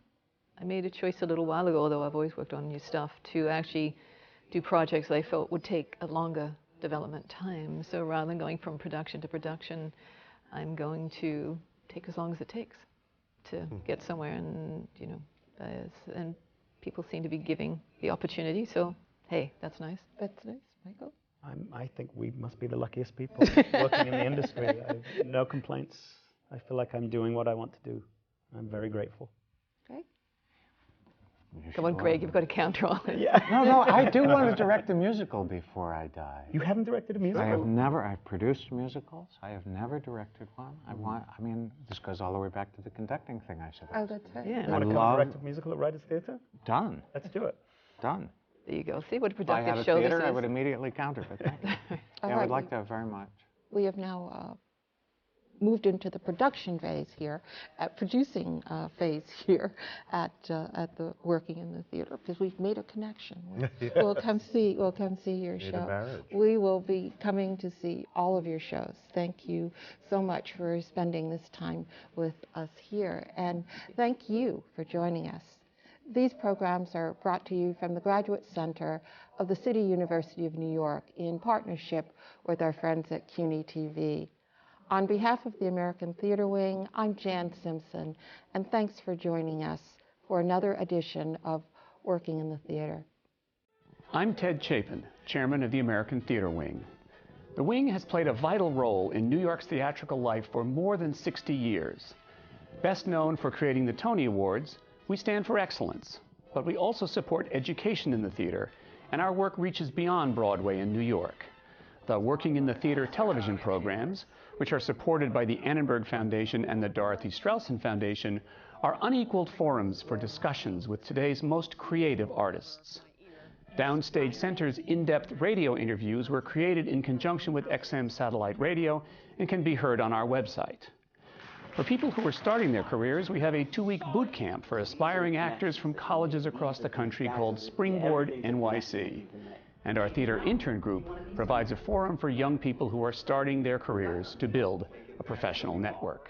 D: I made a choice a little while ago, although I've always worked on new stuff, to actually do projects that I felt would take a longer development time. So rather than going from production to production, I'm going to take as long as it takes to get somewhere. And, you know, and people seem to be giving the opportunity. So, hey, that's nice.
A: That's nice. Michael?
C: I think we must be the luckiest people working in the industry. I have no complaints. I feel like I'm doing what I want to do. I'm very grateful.
A: Great.
D: Come on, Greg, you've got to counter all it.
C: Yeah.
E: No, I do want to direct a musical before I die.
C: You haven't directed a musical?
E: I've produced musicals. I have never directed one. I mean, this goes all the way back to the conducting thing, I suppose.
A: Oh, that's right.
D: Yeah.
C: You want to come and direct a musical at Writers Theatre?
E: Done.
C: Let's do it.
E: Done.
D: There you go. See what a
E: If I had
D: productive
E: a
D: show this
E: theater,
D: is.
E: I would immediately counterfeit that.
A: All
E: I
A: right,
E: would like that very much.
A: we have now moved into the production phase here, at producing phase here at the Working in the Theater, because we've made a connection. We'll come see your
B: Made a
A: show.
B: marriage.
A: We will be coming to see all of your shows. Thank you so much for spending this time with us here, and thank you for joining us. These programs are brought to you from the Graduate Center of the City University of New York in partnership with our friends at CUNY TV. On behalf of the American Theater Wing, I'm Jan Simpson, and thanks for joining us for another edition of Working in the Theater.
F: I'm Ted Chapin, chairman of the American Theater Wing. The Wing has played a vital role in New York's theatrical life for more than 60 years. Best known for creating the Tony Awards, we stand for excellence, but we also support education in the theater, and our work reaches beyond Broadway in New York. The Working in the Theater television programs, which are supported by the Annenberg Foundation and the Dorothy Strelsin Foundation, are unequaled forums for discussions with today's most creative artists. Downstage Center's in-depth radio interviews were created in conjunction with XM Satellite Radio and can be heard on our website. For people who are starting their careers, we have a 2-week boot camp for aspiring actors from colleges across the country called Springboard NYC. And our theater intern group provides a forum for young people who are starting their careers to build a professional network.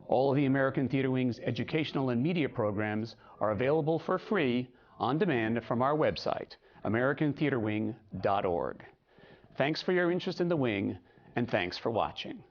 F: All of the American Theater Wing's educational and media programs are available for free on demand from our website, americantheaterwing.org. Thanks for your interest in the Wing, and thanks for watching.